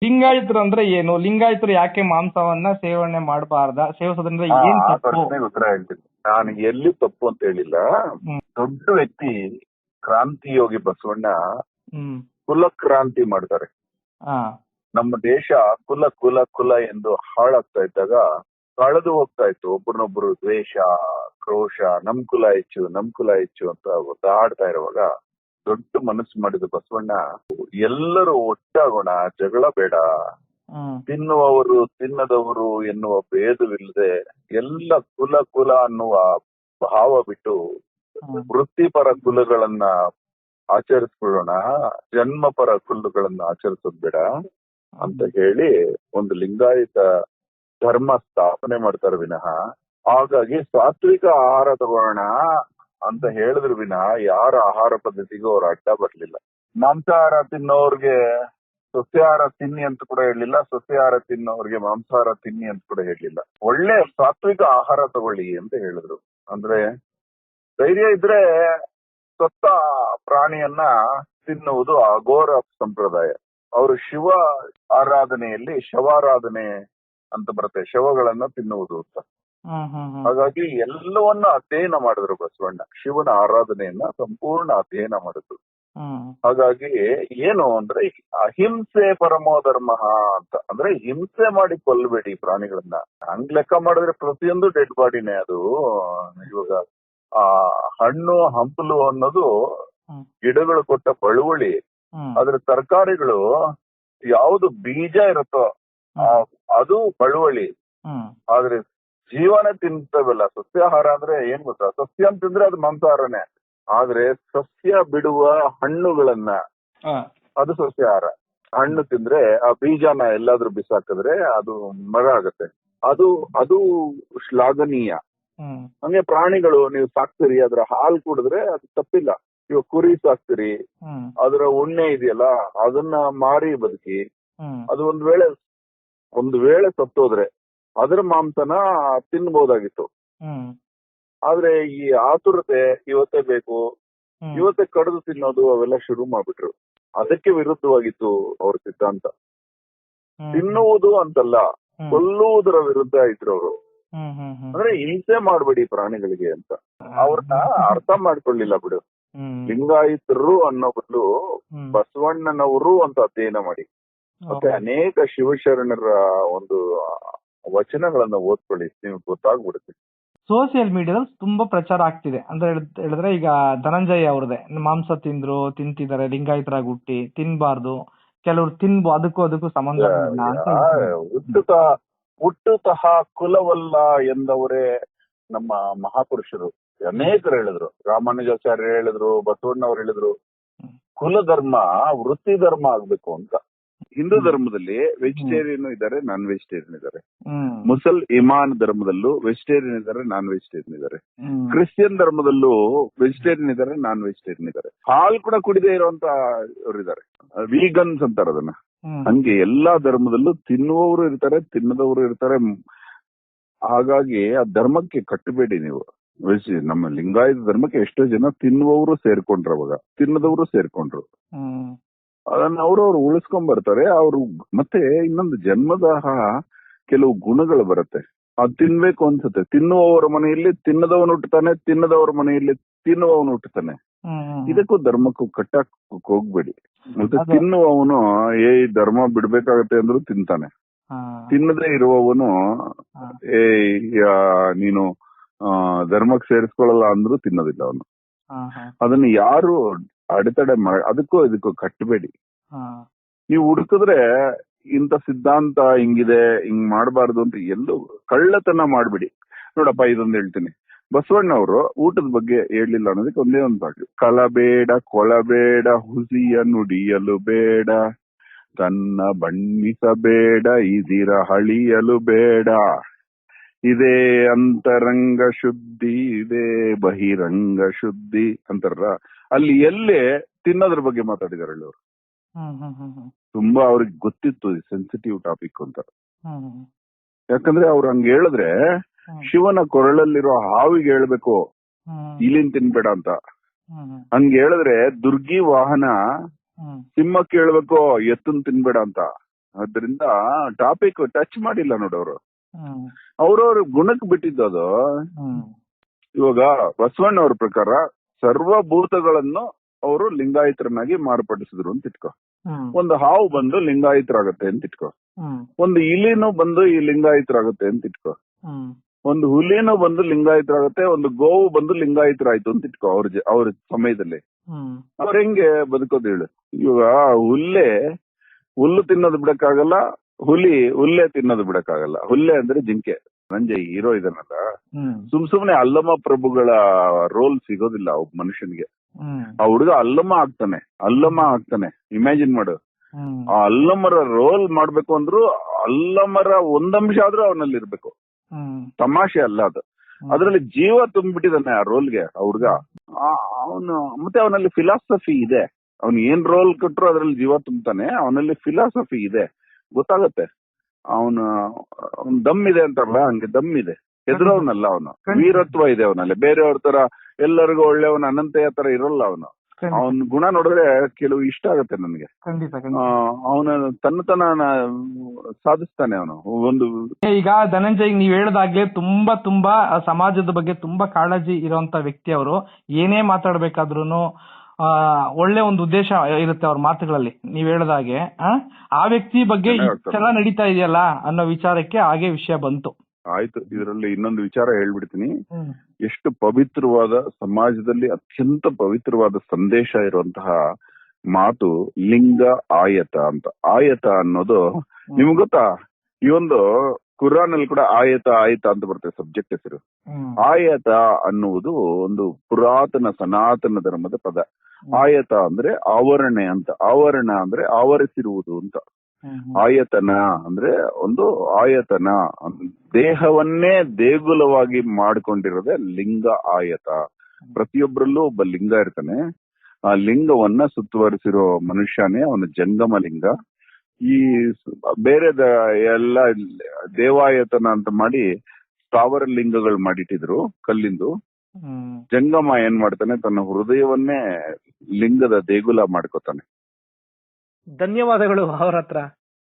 ಲಿಂಗಾಯತರು ಅಂದ್ರೆ ಏನು? ಲಿಂಗಾಯತರು ಯಾಕೆ ಮಾಂಸವನ್ನ ಸೇವನೆ ಮಾಡಬಾರ್ದ? ಸೇವಿಸೋದ್ರಿಂದ ಏನ್ ಆ ತಪ್ಪು? ಪ್ರಶ್ನೆಗೆ ಉತ್ತರ ಹೇಳ್ತೀನಿ. ನಾನು ಎಲ್ಲಿ ತಪ್ಪು ಅಂತ ಹೇಳಿಲ್ಲ. ದೊಡ್ಡ ವ್ಯಕ್ತಿ ಕ್ರಾಂತಿಯೋಗಿ ಬಸವಣ್ಣ ಹ್ಮ್ ಕುಲ ಕ್ರಾಂತಿ ಮಾಡ್ತಾರೆ. ಹಾ ನಮ್ಮ ದೇಶ ಕುಲ ಕುಲ ಕುಲ ಎಂದು ಹಾಳಾಗ್ತಾ ಇದ್ದಾಗ ಕಳೆದು ಹೋಗ್ತಾ ಇತ್ತು. ಒಬ್ರನ್ನೊಬ್ರು ದ್ವೇಷ, ಕ್ರೋಶ, ನಮ್ ಕುಲ ಹೆಚ್ಚು ನಮ್ ಕುಲ ಹೆಚ್ಚು ಅಂತ ಒದ್ದಾಡ್ತಾ ಇರುವಾಗ ದೊಡ್ಡ ಮನಸ್ಸು ಮಾಡಿದ ಬಸವಣ್ಣ, ಎಲ್ಲರೂ ಒಟ್ಟಾಗೋಣ, ಜಗಳ ಬೇಡ, ತಿನ್ನುವವರು ತಿನ್ನದವರು ಎನ್ನುವ ಭೇದವಿಲ್ಲದೆ ಎಲ್ಲ ಕುಲ ಕುಲ ಅನ್ನುವ ಭಾವ ಬಿಟ್ಟು ವೃತ್ತಿಪರ ಕುಲಗಳನ್ನ ಆಚರಿಸ್ಕೊಳ್ಳೋಣ, ಜನ್ಮಪರ ಕುಲಗಳನ್ನ ಆಚರಿಸೋದ್ ಬೇಡ ಅಂತ ಹೇಳಿ ಒಂದು ಲಿಂಗಾಯತ ಧರ್ಮ ಸ್ಥಾಪನೆ ಮಾಡ್ತಾರೆ ವಿನಃ, ಹಾಗಾಗಿ ಸಾತ್ವಿಕ ಆಹಾರ ತಗೋಣ ಅಂತ ಹೇಳಿದ್ರು ವಿನಃ ಯಾರ ಆಹಾರ ಪದ್ಧತಿಗೂ ಅವ್ರು ಅಡ್ಡ ಬರ್ಲಿಲ್ಲ. ಮಾಂಸಾಹಾರ ತಿನ್ನೋರ್ಗೆ ಸಸ್ಯಾಹಾರ ತಿನ್ನಿ ಅಂತ ಕೂಡ ಹೇಳಲಿಲ್ಲ, ಸಸ್ಯಾಹಾರ ತಿನ್ನೋರ್ಗೆ ಮಾಂಸಾಹಾರ ತಿನ್ನಿ ಅಂತ ಕೂಡ ಹೇಳಲಿಲ್ಲ. ಒಳ್ಳೆ ಸಾತ್ವಿಕ ಆಹಾರ ತಗೊಳ್ಳಿ ಅಂತ ಹೇಳಿದ್ರು. ಅಂದ್ರೆ ಧೈರ್ಯ ಇದ್ರೆ ಸತ್ತ ಪ್ರಾಣಿಯನ್ನ ತಿನ್ನುವುದು ಅಘೋರ ಸಂಪ್ರದಾಯ. ಅವರು ಶಿವ ಆರಾಧನೆಯಲ್ಲಿ ಶವಾರಾಧನೆ ಅಂತ ಬರುತ್ತೆ, ಶವಗಳನ್ನ ತಿನ್ನುವುದು ಅಂತ. ಹಾಗಾಗಿ ಎಲ್ಲವನ್ನ ಅಧ್ಯಯನ ಮಾಡಿದ್ರು ಬಸವಣ್ಣ, ಶಿವನ ಆರಾಧನೆಯನ್ನ ಸಂಪೂರ್ಣ ಅಧ್ಯಯನ ಮಾಡಿದ್ರು. ಹಾಗಾಗಿ ಏನು ಅಂದ್ರೆ ಅಹಿಂಸೆ ಪರಮೋ ಧರ್ಮ ಅಂತ, ಅಂದ್ರೆ ಹಿಂಸೆ ಮಾಡಿ ಕೊಲ್ಲಬೇಡಿ ಪ್ರಾಣಿಗಳನ್ನ. ಹಂಗ್ ಲೆಕ್ಕ ಮಾಡಿದ್ರೆ ಪ್ರತಿಯೊಂದು ಡೆಡ್ ಬಾಡಿನೇ ಅದು. ಇವಾಗ ಆ ಹಣ್ಣು ಹಂಪಲು ಅನ್ನೋದು ಗಿಡಗಳು ಕೊಟ್ಟ ಬಳುವಳಿ, ಅದ್ರ ತರಕಾರಿಗಳು ಯಾವ್ದು ಬೀಜ ಇರುತ್ತೋ ಅದು ಬಳುವಳಿ. ಆದ್ರೆ ಜೀವನ ತಿಂತವಲ್ಲ, ಸಸ್ಯಾಹಾರ ಅಂದ್ರೆ ಏನ್ ಗೊತ್ತಾ, ಸಸ್ಯ ಅಂತಂದ್ರೆ ಅದು ಮಾಂಸಾಹಾರನೇ. ಆದ್ರೆ ಸಸ್ಯ ಬಿಡುವ ಹಣ್ಣುಗಳನ್ನ ಅದು ಸಸ್ಯಾಹಾರ. ಹಣ್ಣು ತಿಂದ್ರೆ ಆ ಬೀಜನ ಎಲ್ಲಾದ್ರೂ ಬಿಸಾಕಿದ್ರೆ ಅದು ಮರ ಆಗತ್ತೆ, ಅದು ಅದು ಶ್ಲಾಘನೀಯ. ಹಂಗೆ ಪ್ರಾಣಿಗಳು ನೀವು ಸಾಕ್ತಿರಿ, ಅದ್ರ ಹಾಲು ಕುಡಿದ್ರೆ ಅದು ತಪ್ಪಿಲ್ಲ. ಇವಾಗ ಕುರಿ ಸಾಕ್ತಿರಿ, ಅದರ ಉಣ್ಣೆ ಇದೆಯಲ್ಲ ಅದನ್ನ ಮಾರಿ ಬದುಕಿ, ಅದು ಒಂದು ವೇಳೆ ಸತ್ತೋದ್ರೆ ಅದ್ರ ಮಾಂಸನ ತಿನ್ಬಹುದಾಗಿತ್ತು. ಆದ್ರೆ ಈ ಆತುರತೆ, ಇವತ್ತೇ ಬೇಕು ಇವತ್ತೇ ಕಡಿದು ತಿನ್ನೋದು ಅವೆಲ್ಲ ಶುರು ಮಾಡ್ಬಿಟ್ರು. ಅದಕ್ಕೆ ವಿರುದ್ಧವಾಗಿತ್ತು ಅವ್ರ ಸಿದ್ಧಾಂತ. ತಿನ್ನುವುದು ಅಂತಲ್ಲ, ಕೊಲ್ಲುವುದರ ವಿರುದ್ಧ ಇದ್ರು ಅವರು. ಅಂದ್ರೆ ಹಿಂಸೆ ಮಾಡ್ಬೇಡಿ ಪ್ರಾಣಿಗಳಿಗೆ ಅಂತ. ಅವ್ರನ್ನ ಅರ್ಥ ಮಾಡ್ಕೊಳ್ಳಿಲ್ಲ ಬಿಡು. ಲಿಂಗಾಯತರು ಅನ್ನೋ ಬದಲು ಬಸವಣ್ಣನವರು ಅಂತ ಅಧ್ಯಯನ ಮಾಡಿ, ಮತ್ತೆ ಅನೇಕ ಶಿವಶರಣರ ಒಂದು ವಚನಗಳನ್ನ ಓದ್ಕೊಳ್ಳಿ, ನಿಮ್ಗೆ ಗೊತ್ತಾಗ್ಬಿಡುತ್ತೆ. ಸೋಷಿಯಲ್ ಮೀಡಿಯಾದಲ್ಲಿ ತುಂಬಾ ಪ್ರಚಾರ ಆಗ್ತಿದೆ ಅಂತ ಹೇಳಿದ್ರೆ, ಈಗ ಧನಂಜಯ ಅವ್ರದೇ ಮಾಂಸ ತಿಂತಿದ್ದಾರೆ, ಲಿಂಗಾಯತರಾಗಿ ಹುಟ್ಟಿ ತಿನ್ಬಾರ್ದು, ಕೆಲವ್ರು ಅದಕ್ಕೂ ಸಂಬಂಧ ಹುಟ್ಟುತಃ ಕುಲವಲ್ಲ ಎಂದವರೇ ನಮ್ಮ ಮಹಾಪುರುಷರು ಅನೇಕರು ಹೇಳಿದ್ರು. ರಾಮಾನುಜಾಚಾರ್ಯ ಹೇಳಿದ್ರು, ಬಸವಣ್ಣವ್ರು ಹೇಳಿದ್ರು, ಕುಲ ಧರ್ಮ ವೃತ್ತಿ ಧರ್ಮ ಆಗ್ಬೇಕು ಅಂತ. ಹಿಂದೂ ಧರ್ಮದಲ್ಲಿ ವೆಜಿಟೇರಿಯನ್ ಇದ್ದಾರೆ, ನಾನ್ ವೆಜಿಟೇರಿಯನ್ ಇದ್ದಾರೆ. ಇಮಾನ್ ಧರ್ಮದಲ್ಲೂ ವೆಜಿಟೇರಿಯನ್ ಇದ್ದಾರೆ, ನಾನ್ ವೆಜಿಟೇರಿಯನ್ ಇದ್ದಾರೆ. ಕ್ರಿಶ್ಚಿಯನ್ ಧರ್ಮದಲ್ಲೂ ವೆಜಿಟೇರಿಯನ್ ಇದ್ದಾರೆ, ನಾನ್ ವೆಜಿಟೇರಿಯನ್ ಇದ್ದಾರೆ. ಹಾಲು ಕೂಡ ಕುಡಿದೇ ಇರುವಂತ ಅವ್ರು ಇದ್ದಾರೆ, ವೀಗನ್ಸ್ ಅಂತಾರೆ ಅದನ್ನ. ಹಂಗೆ ಎಲ್ಲಾ ಧರ್ಮದಲ್ಲೂ ತಿನ್ನುವವರು ಇರ್ತಾರೆ, ತಿನ್ನದವರು ಇರ್ತಾರೆ. ಹಾಗಾಗಿ ಆ ಧರ್ಮಕ್ಕೆ ಕಟ್ಟಬೇಡಿ ನೀವು. ನಮ್ಮ ಲಿಂಗಾಯತ ಧರ್ಮಕ್ಕೆ ಎಷ್ಟೋ ಜನ ತಿನ್ನುವವರು ಸೇರ್ಕೊಂಡ್ರು, ಅವಾಗ ತಿನ್ನದವರು ಸೇರ್ಕೊಂಡ್ರು. ಅದನ್ನ ಅವ್ರವ್ರು ಉಳಿಸ್ಕೊಂಡ್ ಬರ್ತಾರೆ. ಅವ್ರು ಮತ್ತೆ ಇನ್ನೊಂದು ಜನ್ಮದ ಕೆಲವು ಗುಣಗಳು ಬರುತ್ತೆ, ಅದ್ ತಿನ್ಬೇಕು ಅನ್ಸುತ್ತೆ. ತಿನ್ನುವವರ ಮನೆಯಲ್ಲಿ ತಿನ್ನದವನು ಹುಟ್ಟುತ್ತಾನೆ, ತಿನ್ನದವರ ಮನೆಯಲ್ಲಿ ತಿನ್ನುವವನು ಹುಟ್ಟುತ್ತಾನೆ. ಇದಕ್ಕೂ ಧರ್ಮಕ್ಕೂ ಕಟ್ಟಕ್ ಹೋಗ್ಬೇಡಿ. ಮತ್ತೆ ತಿನ್ನುವವನು ಧರ್ಮ ಬಿಡ್ಬೇಕಾಗತ್ತೆ ಅಂದ್ರೂ ತಿಂತಾನೆ, ತಿನ್ನದೇ ಇರುವವನು ನೀನು ಧರ್ಮಕ್ಕೆ ಸೇರಿಸ್ಕೊಳ್ಳಲ್ಲ ಅಂದ್ರೂ ತಿನ್ನೋದಿಲ್ಲ ಅವನು. ಅದನ್ನ ಯಾರು ಅಡೆತಡೆ ಅದಕ್ಕೂ ಇದಕ್ಕೂ ಕಟ್ಟಬೇಡಿ. ನೀವು ಹುಡುಕಿದ್ರೆ ಇಂಥ ಸಿದ್ಧಾಂತ ಹಿಂಗಿದೆ, ಹಿಂಗ್ ಮಾಡಬಾರ್ದು ಅಂತ ಎಲ್ಲೂ ಕಳ್ಳತನ ಮಾಡ್ಬಿಡಿ. ನೋಡಪ್ಪ, ಇದೊಂದು ಹೇಳ್ತೀನಿ, ಬಸವಣ್ಣವರು ಊಟದ ಬಗ್ಗೆ ಹೇಳಲಿಲ್ಲ ಅನ್ನೋದಕ್ಕೆ ಒಂದೇ ಒಂದು ಭಾಗ: ಕಲಬೇಡ ಕೊಳಬೇಡ ಹುಸಿಯ ನುಡಿಯಲು ಬೇಡ, ತನ್ನ ಬಣ್ಣಿಸಬೇಡ ಇದಿರ ಹಳಿಯಲು ಬೇಡ, ಇದೇ ಅಂತರಂಗ ಶುದ್ಧಿ ಇದೇ ಬಹಿರಂಗ ಶುದ್ಧಿ ಅಂತಾರ. ಅಲ್ಲಿ ಎಲ್ಲೇ ತಿನ್ನೋದ್ರ ಬಗ್ಗೆ ಮಾತಾಡಿದಾರೆ ಅವರು. ತುಂಬಾ ಅವ್ರಿಗೆ ಗೊತ್ತಿತ್ತು ಸೆನ್ಸಿಟಿವ್ ಟಾಪಿಕ್ ಅಂತ. ಯಾಕಂದ್ರೆ ಅವ್ರು ಹಂಗ ಹೇಳಿದ್ರೆ ಶಿವನ ಕೊರಳಲ್ಲಿರೋ ಹಾವಿಗೆ ಹೇಳ್ಬೇಕು ಇಲಿನ್ ತಿನ್ಬೇಡ ಅಂತ. ಹಂಗ ಹೇಳಿದ್ರೆ ದುರ್ಗಿ ವಾಹನ ಸಿಂಹಕ್ಕೆ ಹೇಳ್ಬೇಕು ಎತ್ತನ್ ತಿನ್ಬೇಡ ಅಂತ. ಅದರಿಂದ ಟಾಪಿಕ್ ಟಚ್ ಮಾಡಿಲ್ಲ ನೋಡೋರು. ಹ್ಮ್ ಅವ್ರವ್ರ ಗುಣಕ್ಕೆ ಬಿಟ್ಟಿದ್ದು ಅದು. ಹ್ಮ್ ಇವಾಗ ಬಸವಣ್ಣವ್ರ ಪ್ರಕಾರ ಸರ್ವಭೂತಗಳನ್ನು ಅವರು ಲಿಂಗಾಯತರನ್ನಾಗಿ ಮಾರ್ಪಡಿಸಿದ್ರು ಅಂತ ಇಟ್ಕೋ. ಹ್ಮ್ ಒಂದು ಹಾವು ಬಂದು ಲಿಂಗಾಯತರಾಗತ್ತೆ ಅಂತ ಇಟ್ಕೋ. ಹ್ಮ್ ಒಂದು ಇಲಿನೂ ಬಂದು ಈ ಲಿಂಗಾಯತರಾಗತ್ತೆ ಅಂತ ಇಟ್ಕೋ. ಹ್ಮ್ ಒಂದು ಹುಲಿನೂ ಬಂದು ಲಿಂಗಾಯತರಾಗತ್ತೆ, ಒಂದು ಗೋವು ಬಂದು ಲಿಂಗಾಯತರಾಯ್ತು ಅಂತ ಇಟ್ಕೋ. ಅವ್ರ ಸಮಯದಲ್ಲಿ ಹ್ಮ್ ಅವ್ರ ಹೆಂಗೆ ಬದುಕೋದು ಹೇಳು? ಇವಾಗ ಹುಲ್ಲು ತಿನ್ನೋದು ಬಿಡಕ್ಕಾಗಲ್ಲ, ಹುಲ್ಲೆ ತಿನ್ನೋದು ಬಿಡಕ್ಕಾಗಲ್ಲ. ಹುಲ್ಲೆ ಅಂದ್ರೆ ಜಿಂಕೆ. ನಂಜೆ ಹೀರೋ ಇದನ್ನಲ್ಲ, ಹ್ಮ್ ಸುಮ್ನೆ ಅಲ್ಲಮ ಪ್ರಭುಗಳ ರೋಲ್ ಸಿಗೋದಿಲ್ಲ ಒಬ್ಬ ಮನುಷ್ಯನ್ಗೆ. ಹ್ಮ್ ಆ ಹುಡುಗ ಅಲ್ಲಮ ಆಗ್ತಾನೆ. ಇಮ್ಯಾಜಿನ್ ಮಾಡು. ಹ್ಮ್ ಆ ಅಲ್ಲಮರ ರೋಲ್ ಮಾಡ್ಬೇಕು ಅಂದ್ರು ಅಲ್ಲಮರ ಒಂದಂಶ ಆದ್ರೂ ಅವನಲ್ಲಿ ಇರ್ಬೇಕು. ಹ್ಮ್ ತಮಾಷೆ ಅಲ್ಲ ಅದು. ಅದ್ರಲ್ಲಿ ಜೀವ ತುಂಬಿಟ್ಟಿದ್ದಾನೆ ಆ ರೋಲ್ಗೆ ಆ ಹುಡುಗ. ಅವನು ಮತ್ತೆ ಅವನಲ್ಲಿ ಫಿಲಾಸಫಿ ಇದೆ. ಅವ್ನು ಏನ್ ರೋಲ್ ಕೊಟ್ರು ಅದ್ರಲ್ಲಿ ಜೀವ ತುಂಬ್ತಾನೆ. ಅವನಲ್ಲಿ ಫಿಲಾಸಫಿ ಇದೆ, ಗೊತ್ತಾಗತ್ತೆ. ಅವನ ದಮ್ ಇದೆ ಅಂತಾರಲ್ಲ, ಹಂಗೆ ದಮ್ ಇದೆ. ಹೆದರೋನಲ್ಲ ಅವನು, ವೀರತ್ವ ಇದೆ ಅವನಲ್ಲಿ. ಬೇರೆಯವ್ರ ತರ ಎಲ್ಲರಿಗೂ ಒಳ್ಳೆಯವನ ಅನಂತೆಯ ತರ ಇರೋಲ್ಲ ಅವನು. ಅವನ ಗುಣ ನೋಡಿದ್ರೆ ಕೆಲವು ಇಷ್ಟ ಆಗತ್ತೆ ನನ್ಗೆ. ಅವನ ತನ್ನತನ ಸಾಧಿಸ್ತಾನೆ ಅವನು. ಒಂದು ಈಗ ಧನಂಜಯ್ ನೀವ್ ಹೇಳ್ದಾಗ್ಲೇ ತುಂಬಾ ಸಮಾಜದ ಬಗ್ಗೆ ತುಂಬಾ ಕಾಳಜಿ ಇರುವಂತ ವ್ಯಕ್ತಿ ಅವರು. ಏನೇ ಮಾತಾಡ್ಬೇಕಾದ್ರುನು ಒಳ್ಳೆ ಒಂದು ಉದ್ದೇಶ ಇರುತ್ತೆ ಅವ್ರ ಮಾತುಗಳಲ್ಲಿ. ನೀವ್ ಹೇಳ್ದಾಗೆ ಆ ವ್ಯಕ್ತಿ ಬಗ್ಗೆ ಇಷ್ಟೆಲ್ಲ ನಡೀತಾ ಇದೆಯಲ್ಲ ಅನ್ನೋ ವಿಚಾರಕ್ಕೆ ಹಾಗೆ ವಿಷಯ ಬಂತು. ಆಯ್ತು, ಇದರಲ್ಲಿ ಇನ್ನೊಂದು ವಿಚಾರ ಹೇಳ್ಬಿಡ್ತೀನಿ. ಎಷ್ಟು ಪವಿತ್ರವಾದ, ಸಮಾಜದಲ್ಲಿ ಅತ್ಯಂತ ಪವಿತ್ರವಾದ ಸಂದೇಶ ಇರುವಂತಹ ಮಾತು ಲಿಂಗ ಆಯತ ಅಂತ. ಆಯತ ಅನ್ನೋದು ನಿಮ್ಗೆ ಗೊತ್ತಾ? ಈ ಒಂದು ಕುರಾನ್ ಅಲ್ಲಿ ಕೂಡ ಆಯತ ಅಂತ ಬರ್ತದೆ ಸಬ್ಜೆಕ್ಟ್ ಹೆಸರು. ಆಯತ ಅನ್ನುವುದು ಒಂದು ಪುರಾತನ ಸನಾತನ ಧರ್ಮದ ಪದ. ಆಯತ ಅಂದ್ರೆ ಆವರಣೆ ಅಂತ. ಆವರಣ ಅಂದ್ರೆ ಆವರಿಸಿರುವುದು ಅಂತ. ಆಯತನ ಅಂದ್ರೆ ಒಂದು ಆಯತನ, ದೇಹವನ್ನೇ ದೇಗುಲವಾಗಿ ಮಾಡಿಕೊಂಡಿರೋದೇ ಲಿಂಗ ಆಯತ. ಪ್ರತಿಯೊಬ್ಬರಲ್ಲೂ ಒಬ್ಬ ಲಿಂಗ ಇರ್ತಾನೆ. ಆ ಲಿಂಗವನ್ನ ಸುತ್ತುವರಿಸಿರೋ ಮನುಷ್ಯನೇ ಅವನು ಜಂಗಮ ಲಿಂಗ. ಈ ಬೇರೆ ಎಲ್ಲ ದೇವಾಯತನ ಅಂತ ಮಾಡಿ ಸ್ಥಾವರ ಲಿಂಗಗಳು ಮಾಡಿಟ್ಟಿದ್ರು ಕಲ್ಲಿಂದು. ಜಂಗಮ ಏನ್ ಮಾಡ್ತಾನೆ, ತನ್ನ ಹೃದಯವನ್ನೇ ಲಿಂಗದ ದೇಗುಲ ಮಾಡ್ಕೋತಾನೆ. ಧನ್ಯವಾದಗಳು ಅವ್ರ ಹತ್ರ.